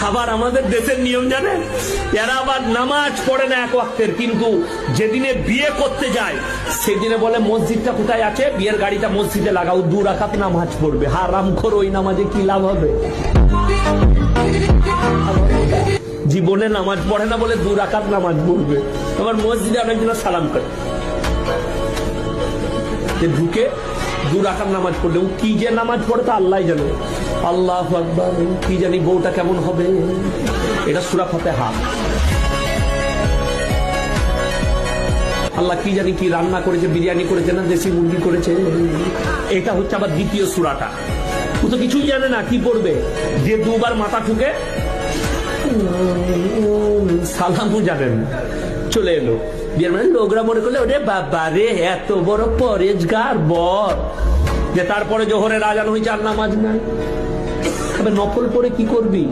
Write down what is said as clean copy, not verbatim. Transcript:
আবার আমাদের দেশের নিয়ম জানেন, এরা আবার নামাজ পড়ে না এক ওয়াক্তের, কিন্তু যেদিনে বিয়ে করতে যায় সেদিনে বলে মসজিদটা কোথায় আছে, বিয়ের গাড়িটা মসজিদে লাগাও, 2 রাকাত নামাজ পড়বে। হারামখোর, ওই নামাজে কি লাভ হবে? জীবনে নামাজ পড়ে না বলে 2 রাকাত নামাজ পড়বে, আবার মসজিদে অনেকজন সালাম করে ঢুকে 2 রাকাত নামাজ পড়লে কি যে নামাজ পড়ে তা আল্লাহ জানে। আল্লাহু আকবার, কি জানি বউটা কেমন হবে। এটা সূরা ফাতিহা। আল্লাহ কি জানি কি রান্না করেছে, বিরিয়ানি করেছে না দেশি মুরগি করেছে। এটা হচ্ছে আবার দ্বিতীয় সূরাটা। ও তো কিছুই জানে না কি পড়বে, যে 2 বার মাথা ঠুকে সালামও জানেন না, চলে এলো। বিয়ের মানে লোকরা মনে করলে ওরে বাবা রে এত বড় পরেজগার বর, যে তারপরে জোহরের আজান হয়েছে আর নামাজ নাই। তবে নফল পড়ে কি করবি?